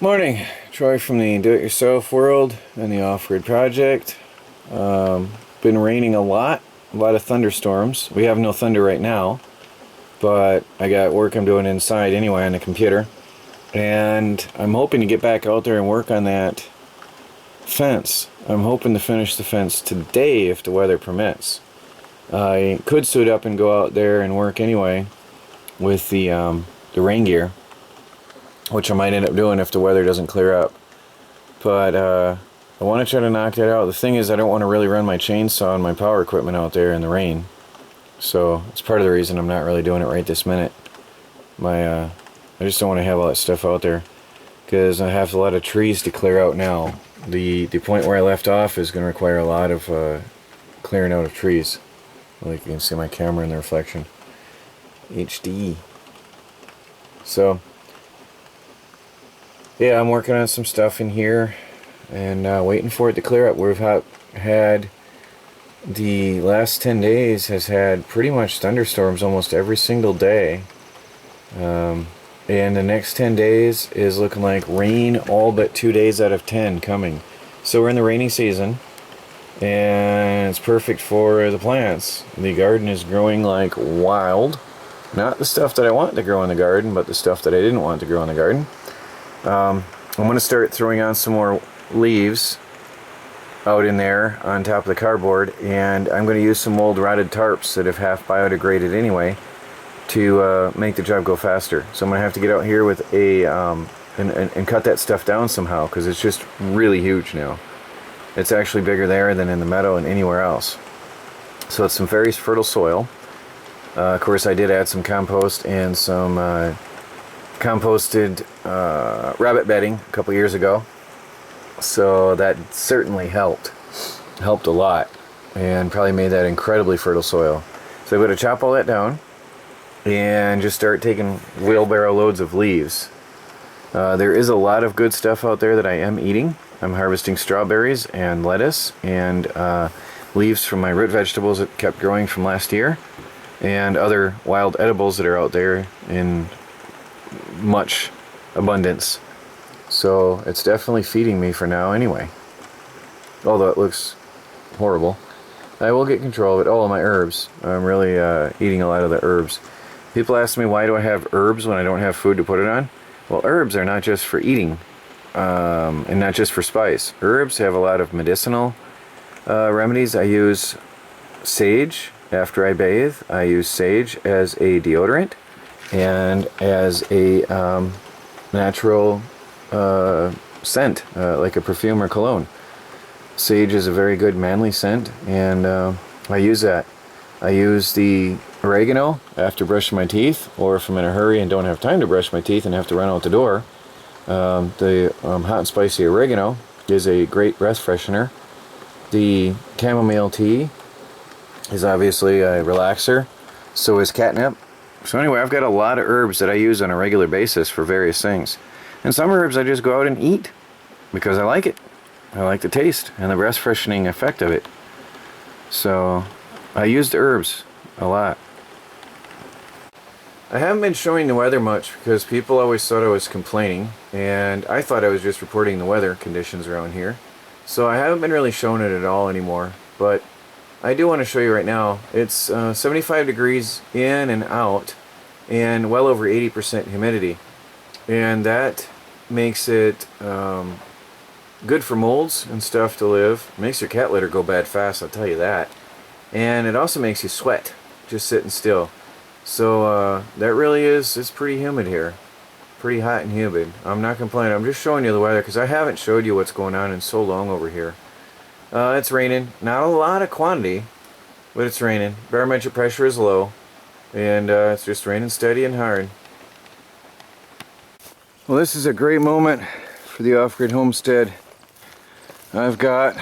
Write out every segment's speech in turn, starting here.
Morning, Troy from the Do-It-Yourself World and the Off-Grid Project. Been raining a lot of thunderstorms. We have no thunder right now, but I got work I'm doing inside anyway on the computer. And I'm hoping to get back out there and work on that fence. I'm hoping to finish the fence today if the weather permits. I could suit up and go out there and work anyway with the rain gear, which I might end up doing if the weather doesn't clear up. But I want to try to knock that out. The thing is, I don't want to really run my chainsaw and my power equipment out there in the rain. So it's part of the reason I'm not really doing it right this minute. I just don't want to have all that stuff out there because I have a lot of trees to clear out now. The point where I left off is going to require a lot of clearing out of trees. Like you can see my camera in the reflection. HD. So yeah, I'm working on some stuff in here and waiting for it to clear up. We've had the last 10 days has had pretty much thunderstorms almost every single day. And the next 10 days is looking like rain all but 2 days out of 10 coming. So we're in the rainy season and it's perfect for the plants. The garden is growing like wild. Not the stuff that I want to grow in the garden, but the stuff that I didn't want to grow in the garden. I'm going to start throwing on some more leaves out in there on top of the cardboard, and I'm going to use some old rotted tarps that have half biodegraded anyway to make the job go faster. So I'm going to have to get out here with a and cut that stuff down somehow because it's just really huge now. It's actually bigger there than in the meadow and anywhere else. So it's some very fertile soil. Of course, I did add some compost and some composted rabbit bedding a couple years ago, so that certainly helped a lot and probably made that incredibly fertile soil. So I'm going to chop all that down and just start taking wheelbarrow loads of leaves. There is a lot of good stuff out there that I am eating. I'm harvesting strawberries and lettuce and leaves from my root vegetables that kept growing from last year, and other wild edibles that are out there in much abundance. So it's definitely feeding me for now anyway, although it looks horrible. I will get control of it. Oh, my herbs, I'm really eating a lot of the herbs. People ask me, why do I have herbs when I don't have food to put it on? Well, herbs are not just for eating and not just for spice. Herbs have a lot of medicinal remedies. I use sage after I bathe. I use sage as a deodorant and as a natural scent, like a perfume or cologne. Sage is a very good manly scent, and I use that. I use the oregano after brushing my teeth, or if I'm in a hurry and don't have time to brush my teeth and have to run out the door. The hot and spicy oregano is a great breath freshener. The chamomile tea is obviously a relaxer. So is catnip. So anyway, I've got a lot of herbs that I use on a regular basis for various things. And some herbs I just go out and eat because I like it. I like the taste and the breath freshening effect of it. So I used herbs a lot. I haven't been showing the weather much because people always thought I was complaining, and I thought I was just reporting the weather conditions around here. So I haven't been really showing it at all anymore, but I do want to show you right now. It's 75 degrees in and out and well over 80% humidity, and that makes it good for molds and stuff to live. It makes your cat litter go bad fast, I'll tell you that. And it also makes you sweat just sitting still. So that really is, it's pretty humid here. Pretty hot and humid. I'm not complaining. I'm just showing you the weather because I haven't showed you what's going on in so long over here. It's raining. Not a lot of quantity, but it's raining. Barometric pressure is low, and it's just raining steady and hard. Well, this is a great moment for the off-grid homestead. I've got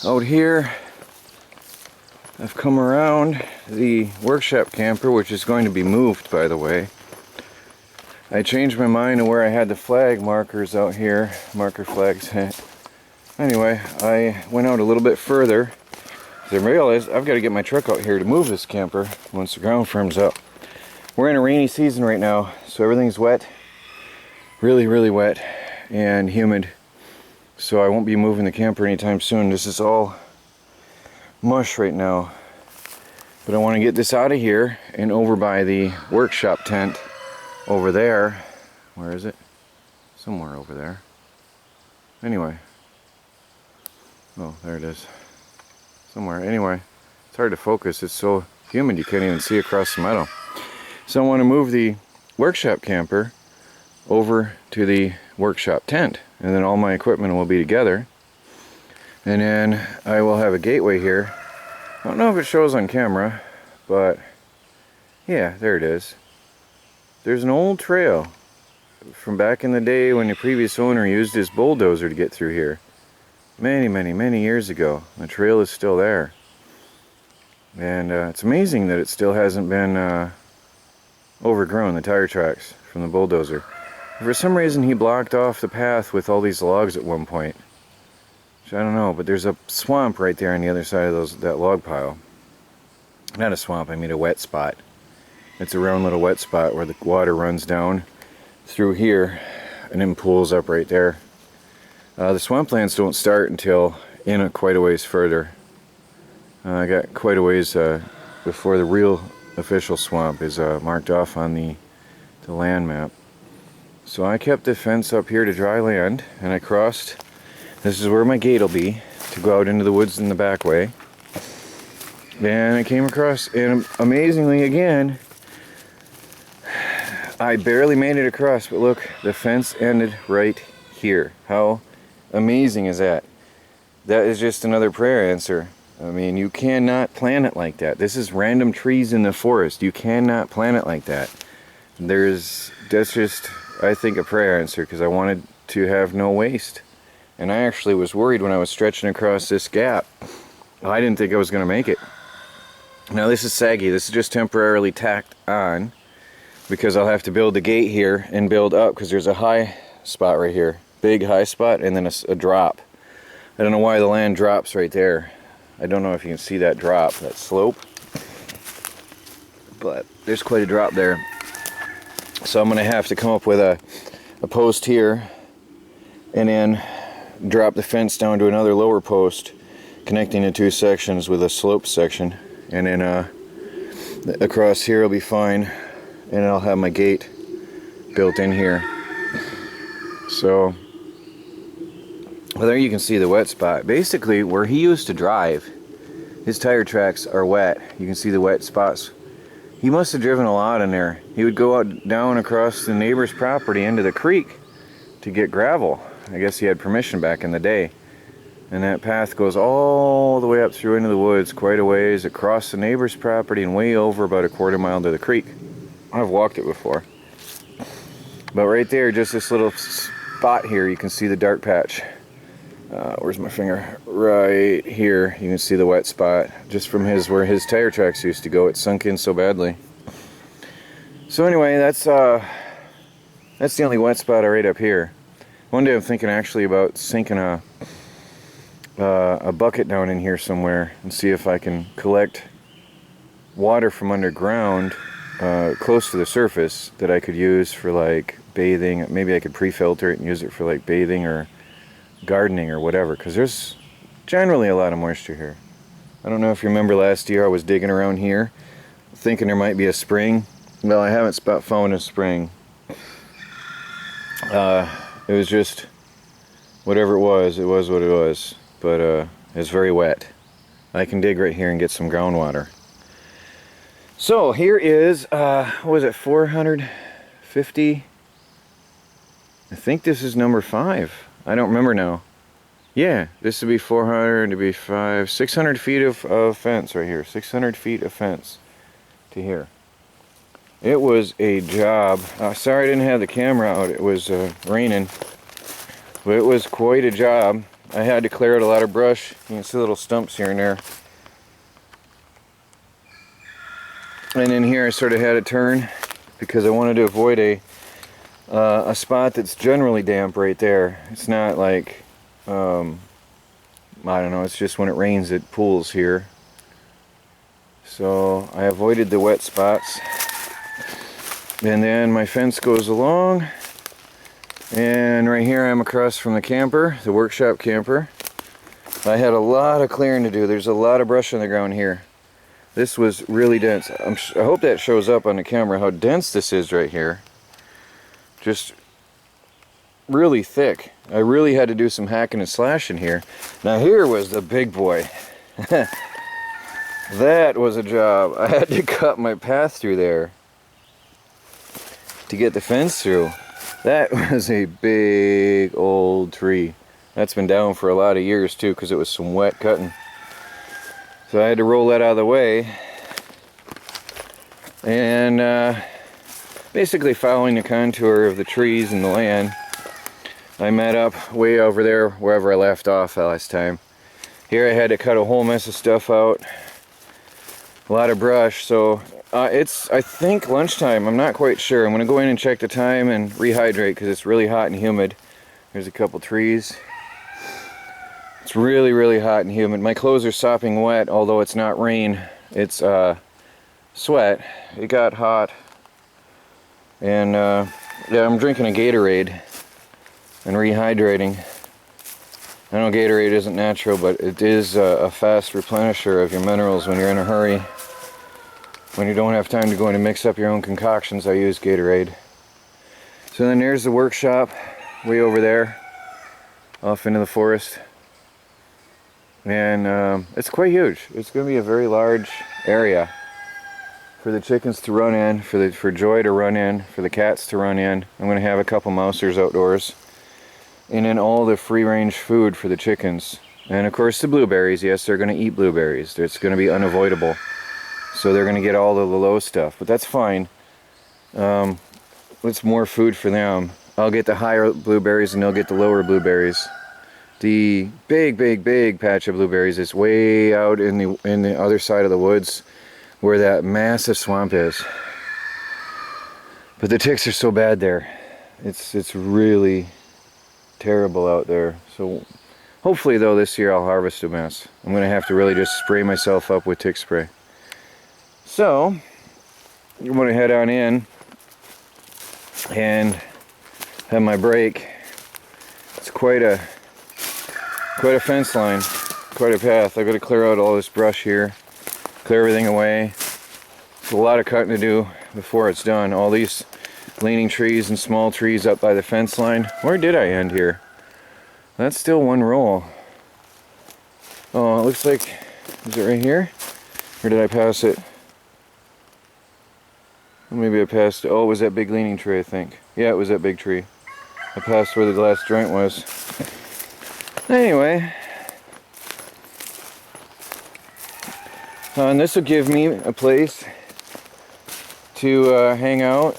out here, I've come around the workshop camper, which is going to be moved, by the way. I changed my mind to where I had the flag markers out here, marker flags. Anyway, I went out a little bit further. I realized I've got to get my truck out here to move this camper once the ground firms up. We're in a rainy season right now, so everything's wet. really, really wet and humid. So I won't be moving the camper anytime soon. This is all mush right now. But I want to get this out of here and over by the workshop tent over there. Where is it? Somewhere over there. Anyway. Oh, there it is. Somewhere. Anyway, it's hard to focus. It's so humid you can't even see across the meadow. So I want to move the workshop camper over to the workshop tent, and then all my equipment will be together, and then I will have a gateway here. I don't know if it shows on camera, but yeah, there it is. There's an old trail from back in the day when the previous owner used his bulldozer to get through here many years ago. The trail is still there, and it's amazing that it still hasn't been overgrown, the tire tracks from the bulldozer. For some reason he blocked off the path with all these logs at one point, which I don't know, but there's a swamp right there on the other side of that log pile. Not a swamp, I mean a wet spot. It's a round little wet spot where the water runs down through here and then pools up right there. The swamplands don't start until in quite a ways further. I got quite a ways before the real official swamp is marked off on the land map. So I kept the fence up here to dry land, and I crossed. This is where my gate will be to go out into the woods in the back way. And I came across, and amazingly again, I barely made it across, but look, the fence ended right here. How amazing is that? That is just another prayer answer. I mean, you cannot plant it like that. This is random trees in the forest. You cannot plant it like that. That's just, I think, a prayer answer, because I wanted to have no waste. And I actually was worried when I was stretching across this gap. I didn't think I was going to make it. Now this is saggy. This is just temporarily tacked on, because I'll have to build the gate here and build up, because there's a high spot right here. Big high spot, and then a drop. I don't know why the land drops right there. I don't know if you can see that drop, that slope. But there's quite a drop there. So I'm going to have to come up with a post here, and then drop the fence down to another lower post, connecting the two sections with a slope section. And then across here will be fine, and I'll have my gate built in here. So, well, there you can see the wet spot. Basically, where he used to drive, his tire tracks are wet. You can see the wet spots. He must have driven a lot in there. He would go out down across the neighbor's property into the creek to get gravel. I guess he had permission back in the day. And that path goes all the way up through into the woods, quite a ways, across the neighbor's property and way over about a quarter mile to the creek. I've walked it before. But right there, just this little spot here, you can see the dark patch. Where's my finger? Right here, you can see the wet spot, just from where his tire tracks used to go. It sunk in so badly. So anyway, that's the only wet spot right up here. One day I'm thinking actually about sinking a bucket down in here somewhere and see if I can collect water from underground close to the surface that I could use for like bathing. Maybe I could pre-filter it and use it for like bathing or gardening or whatever, because there's generally a lot of moisture here. I don't know if you remember last year I was digging around here thinking there might be a spring. Well, I haven't found a spring. It was just whatever it was what it was, but it's very wet. I can dig right here and get some groundwater. So here is what was it, 450? I think this is number 5. I don't remember now. Yeah, this would be 400 to be 600 feet of fence right here. 600 feet of fence to here. It was a job. Sorry I didn't have the camera out. It was raining. But it was quite a job. I had to clear out a lot of brush. You can see little stumps here and there. And in here I sort of had to turn because I wanted to avoid a spot that's generally damp right there. It's not like, I don't know, it's just when it rains it pools here. So I avoided the wet spots. And then my fence goes along And right here I'm across from the camper, the workshop camper. I had a lot of clearing to do. There's a lot of brush on the ground here. This was really dense. I hope that shows up on the camera how dense this is right here. Just really thick. I really had to do some hacking and slashing here. Now here was the big boy. That was a job. I had to cut my path through there to get the fence through. That was a big old tree. That's been down for a lot of years too, because it was some wet cutting. So I had to roll that out of the way. And basically following the contour of the trees and the land, I met up way over there wherever I left off last time. Here I had to cut a whole mess of stuff out. A lot of brush, so it's, I think, lunchtime. I'm not quite sure. I'm going to go in and check the time and rehydrate because it's really hot and humid. There's a couple trees. It's really, really hot and humid. My clothes are sopping wet, although it's not rain. It's sweat. It got hot. And yeah, I'm drinking a Gatorade and rehydrating. I know Gatorade isn't natural, but it is a fast replenisher of your minerals when you're in a hurry. When you don't have time to go in and mix up your own concoctions, I use Gatorade. So then there's the workshop way over there, off into the forest. And it's quite huge. It's going to be a very large area for the chickens to run in, for Joy to run in, for the cats to run in. I'm going to have a couple mousers outdoors. And then all the free-range food for the chickens. And of course the blueberries. Yes, they're going to eat blueberries. It's going to be unavoidable. So they're going to get all the low stuff. But that's fine. It's more food for them. I'll get the higher blueberries and they'll get the lower blueberries. The big patch of blueberries is way out in the other side of the woods where that massive swamp is. But the ticks are so bad there. It's really terrible out there. So hopefully though this year I'll harvest a mess. I'm going to have to really just spray myself up with tick spray. So I'm going to head on in and have my break. It's quite a fence line, quite a path. I've got to clear out all this brush here, clear everything away. It's a lot of cutting to do before it's done. All these leaning trees and small trees up by the fence line. Where did I end here? That's still one row. Oh, it looks like, is it right here? Or did I pass it? Maybe I passed, oh, it was that big leaning tree, I think. Yeah, it was that big tree. I passed where the last joint was. Anyway. And this will give me a place to hang out.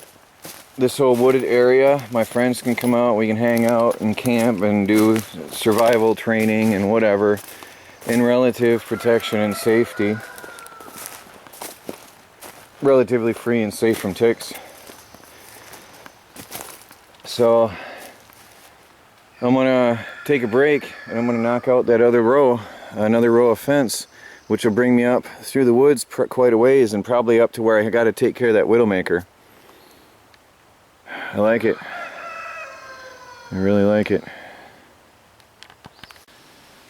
This whole wooded area, my friends can come out, we can hang out and camp and do survival training and whatever in relative protection and safety. Relatively free and safe from ticks. So I'm gonna take a break and I'm gonna knock out that other row, another row of fence, which will bring me up through the woods quite a ways and probably up to where I got to take care of that widowmaker. I like it. I really like it.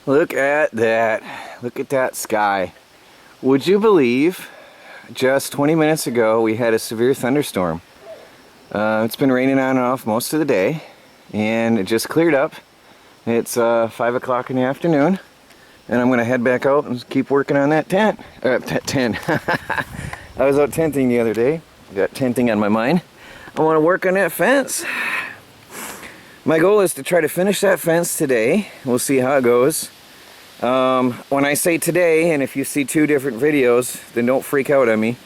Look at that. Look at that sky. Would you believe just 20 minutes ago we had a severe thunderstorm? It's been raining on and off most of the day and it just cleared up. It's 5 o'clock in the afternoon and I'm going to head back out and keep working on that tent. Tent. I was out tenting the other day. Got tenting on my mind. I want to work on that fence. My goal is to try to finish that fence today. We'll see how it goes. When I say today, and if you see two different videos, then don't freak out on me.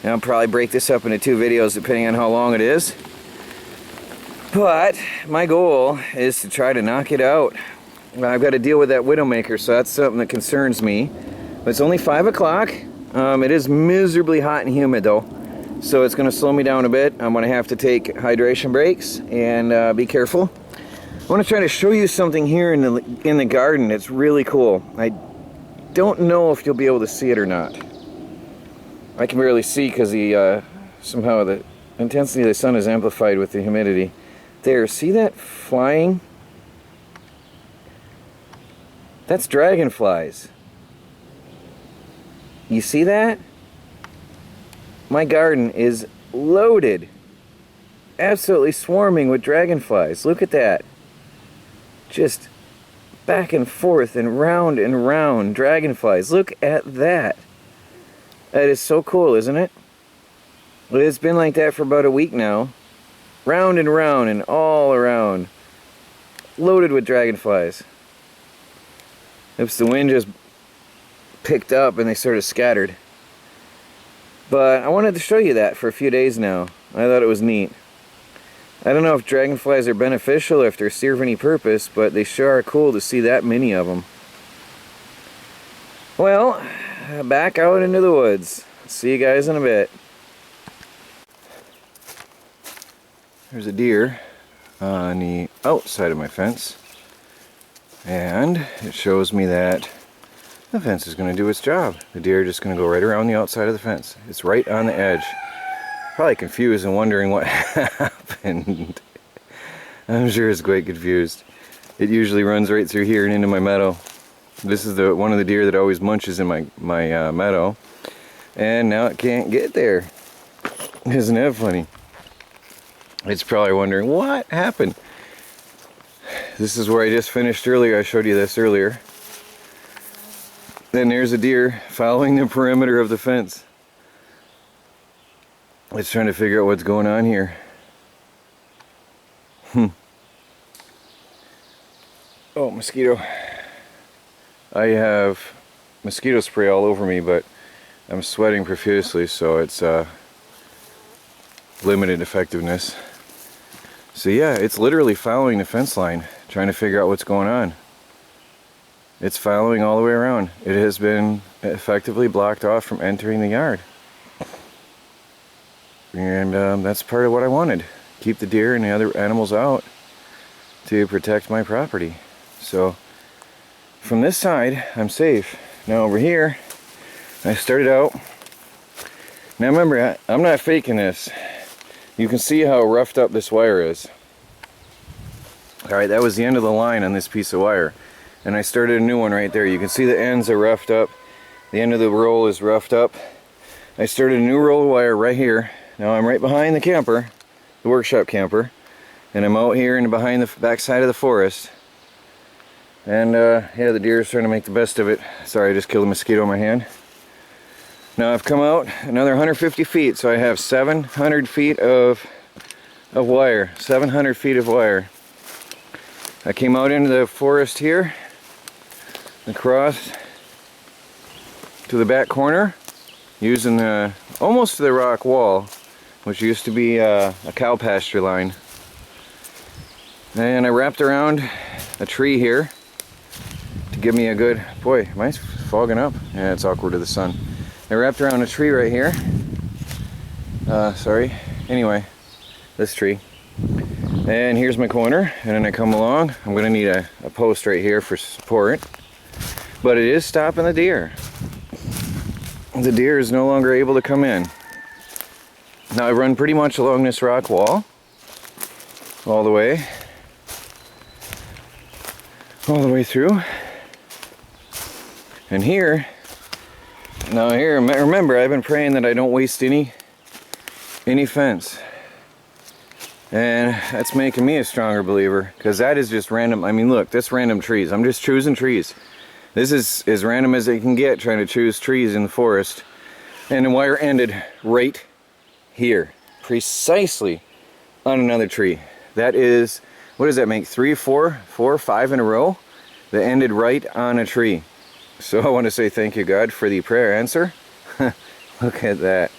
And I'll probably break this up into two videos depending on how long it is. But my goal is to try to knock it out. I've got to deal with that widowmaker, so that's something that concerns me. But it's only 5 o'clock. It is miserably hot and humid though. So it's going to slow me down a bit. I'm going to have to take hydration breaks and be careful. I want to try to show you something here in the garden. It's really cool. I don't know if you'll be able to see it or not. I can barely see because somehow the intensity of the sun is amplified with the humidity. There, see that flying? That's dragonflies. You see that? My garden is loaded. Absolutely swarming with dragonflies. Look at that. Just back and forth and round dragonflies. Look at that. That is so cool, isn't it? Well, it's been like that for about a week now. Round and all around. Loaded with dragonflies. Oops, the wind just picked up and they sort of scattered. But I wanted to show you that for a few days now. I thought it was neat. I don't know if dragonflies are beneficial or if they serve any purpose, but they sure are cool to see that many of them. Well, back out into the woods. See you guys in a bit. There's a deer on the outside of my fence. And it shows me that the fence is going to do its job. The deer are just going to go right around the outside of the fence. It's right on the edge. Probably confused and wondering what happened. I'm sure it's quite confused. It usually runs right through here and into my meadow. This is one of the deer that always munches in my meadow. And now it can't get there. Isn't that funny? It's probably wondering what happened. This is where I just finished earlier. I showed you this earlier. Then there's a deer following the perimeter of the fence. It's trying to figure out what's going on here. Oh, mosquito. I have mosquito spray all over me, but I'm sweating profusely, so it's limited effectiveness. So yeah, it's literally following the fence line, trying to figure out what's going on. It's following all the way around. It has been effectively blocked off from entering the yard. And that's part of what I wanted. Keep the deer and the other animals out to protect my property. So from this side, I'm safe. Now over here, I started out. Now remember, I'm not faking this. You can see how roughed up this wire is. Alright, that was the end of the line on this piece of wire. And I started a new one right there. You can see the ends are roughed up. The end of the roll is roughed up. I started a new roll of wire right here. Now I'm right behind the camper, the workshop camper, and I'm out here and behind the back side of the forest. And yeah, the deer is trying to make the best of it. Sorry, I just killed a mosquito in my hand. Now I've come out another 150 feet, so I have 700 feet of wire. 700 feet of wire. I came out into the forest here, across to the back corner, using almost to the rock wall, which used to be a cow pasture line. And I wrapped around a tree here to give me a good, boy, am I fogging up? Yeah, it's awkward to the sun. I wrapped around a tree right here. Sorry. Anyway, this tree. And here's my corner, and then I come along. I'm going to need a post right here for support. But it is stopping the deer. The deer is no longer able to come in. Now I run pretty much along this rock wall. All the way through. And here, now here, remember I've been praying that I don't waste any fence. And that's making me a stronger believer, because that is just random. I mean, look, that's random trees. I'm just choosing trees. This is as random as it can get, trying to choose trees in the forest. And the wire ended right here, precisely on another tree. That is, what does that make? 3, 4, 5 in a row that ended right on a tree. So I want to say thank you, God, for the prayer answer. Look at that.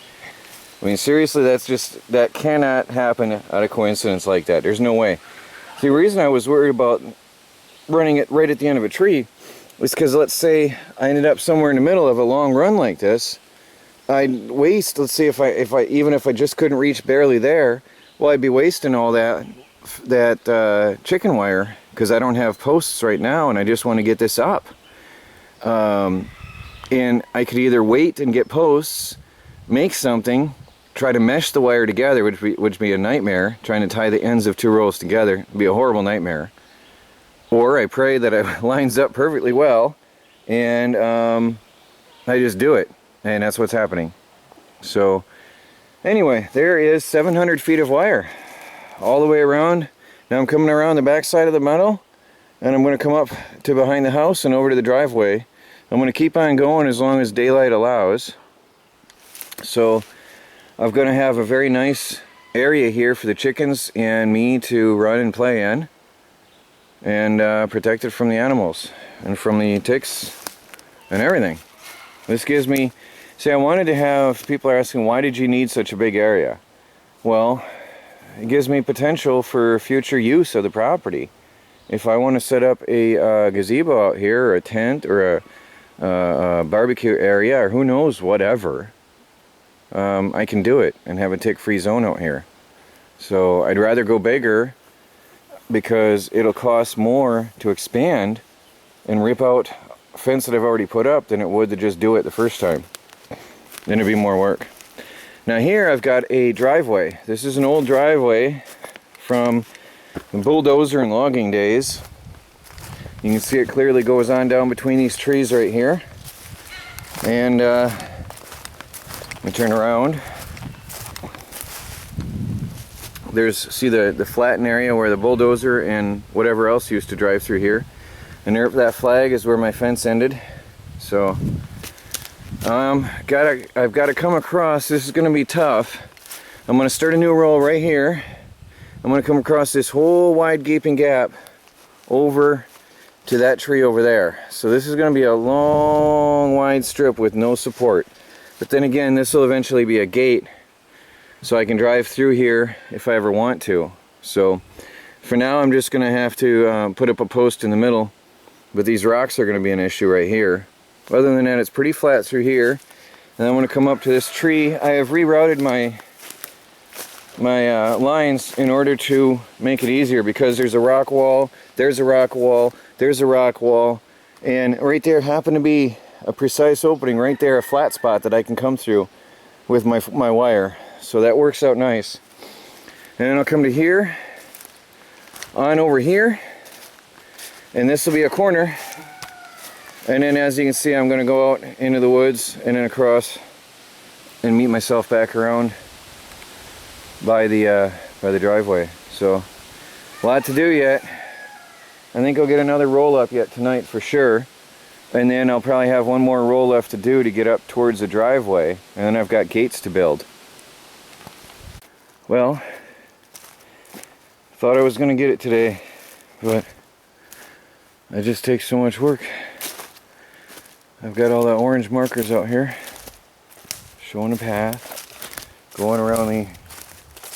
I mean, seriously, that cannot happen out of coincidence like that. There's no way. The reason I was worried about running it right at the end of a tree was because, let's say I ended up somewhere in the middle of a long run like this, I'd waste, let's say if I just couldn't reach barely there, well, I'd be wasting all that chicken wire, because I don't have posts right now and I just want to get this up. And I could either wait and get posts, make something, try to mesh the wire together, which would be a nightmare, trying to tie the ends of 2 rows together. It'd be a horrible nightmare. Or I pray that it lines up perfectly well, and I just do it, and that's what's happening. So anyway, there is 700 feet of wire all the way around. Now I'm coming around the back side of the meadow, and I'm going to come up to behind the house and over to the driveway. I'm going to keep on going as long as daylight allows. So I'm going to have a very nice area here for the chickens and me to run and play in, and protect it from the animals and from the ticks and everything. This gives me, see, I wanted to have, people are asking, why did you need such a big area? Well, it gives me potential for future use of the property. If I want to set up a gazebo out here, or a tent, or a barbecue area, or who knows, whatever, I can do it and have a tick-free zone out here. So I'd rather go bigger, because it'll cost more to expand and rip out a fence that I've already put up than it would to just do it the first time. Then it'd be more work. Now here I've got a driveway. This is an old driveway from the bulldozer and logging days. You can see it clearly goes on down between these trees right here. And let me turn around. There's, see the flattened area where the bulldozer and whatever else used to drive through here. And there, that flag is where my fence ended. So I've got to come across. This is going to be tough. I'm going to start a new row right here. I'm going to come across this whole wide gaping gap over to that tree over there. So this is going to be a long wide strip with no support. But then again, this will eventually be a gate, so I can drive through here if I ever want to. So for now I'm just going to have to put up a post in the middle, but these rocks are going to be an issue right here. Other than that, it's pretty flat through here. And I'm going to come up to this tree. I have rerouted my lines in order to make it easier, because there's a rock wall, there's a rock wall, there's a rock wall, and right there happened to be a precise opening right there, a flat spot that I can come through with my wire. So that works out nice. And then I'll come to here, on over here, and this will be a corner. And then as you can see, I'm going to go out into the woods and then across and meet myself back around by the driveway. So a lot to do yet. I think I'll get another roll up yet tonight for sure. And then I'll probably have one more roll left to do to get up towards the driveway. And then I've got gates to build. Well, thought I was going to get it today, but it just takes so much work. I've got all the orange markers out here showing a path, going around the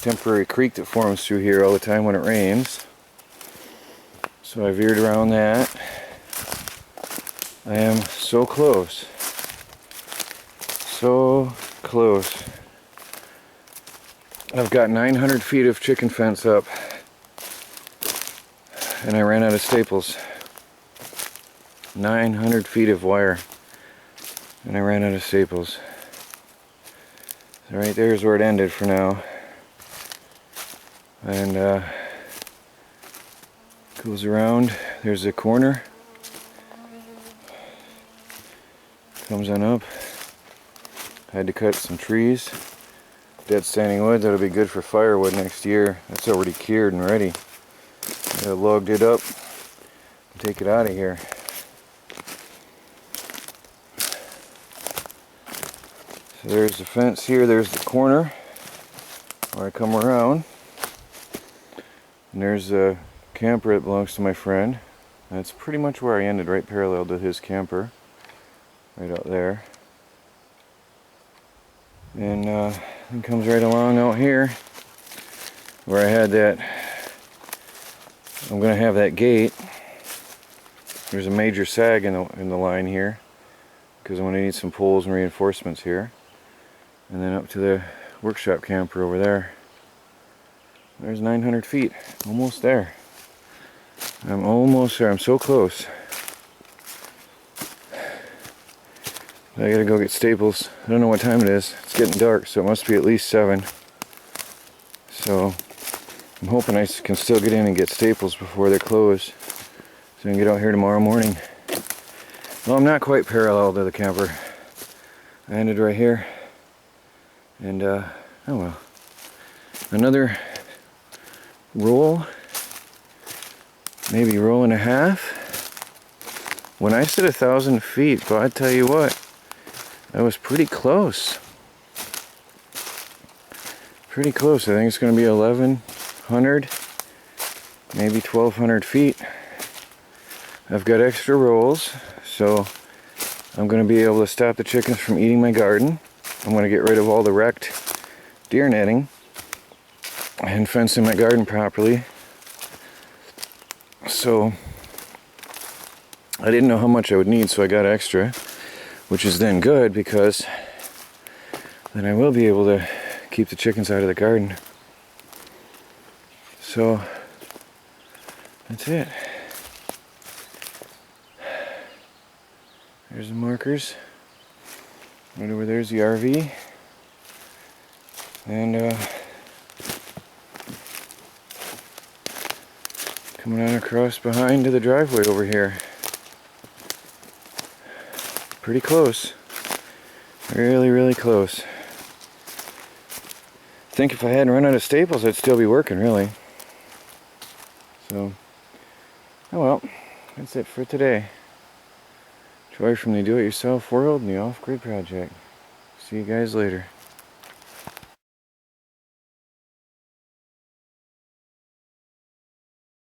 temporary creek that forms through here all the time when it rains. So I veered around that. I am so close. So close. I've got 900 feet of chicken fence up, and I ran out of staples. 900 feet of wire, and I ran out of staples. So right there is where it ended for now. And goes around. There's the corner. Comes on up. Had to cut some trees. Dead standing wood, that'll be good for firewood next year. That's already cured and ready. I logged it up and take it out of here. So there's the fence here, there's the corner where I come around. And there's a camper that belongs to my friend. That's pretty much where I ended, right parallel to his camper. Right out there. And it comes right along out here where I had that. I'm going to have that gate. There's a major sag in the line here, because I'm going to need some poles and reinforcements here. And then up to the workshop camper over there. There's 900 feet. Almost there. I'm almost there. I'm so close. I gotta go get staples. I don't know what time it is. It's getting dark, so it must be at least 7. So I'm hoping I can still get in and get staples before they close, so I can get out here tomorrow morning. Well, I'm not quite parallel to the camper. I ended right here, and oh well. Another roll, maybe roll and a half. When I said 1,000 feet, but I tell you what, that was pretty close. Pretty close. I think it's going to be 1,100, maybe 1,200 feet. I've got extra rolls, so I'm going to be able to stop the chickens from eating my garden. I'm going to get rid of all the wrecked deer netting and fence in my garden properly. So I didn't know how much I would need, so I got extra, which is then good because then I will be able to keep the chickens out of the garden. So that's it. There's the markers. Right over there's the RV. And coming on across behind to the driveway over here. Pretty close. Really, really close. I think if I hadn't run out of staples, I'd still be working, really. So, oh well, that's it for today. Joy from the do-it-yourself world and the off-grid project. See you guys later.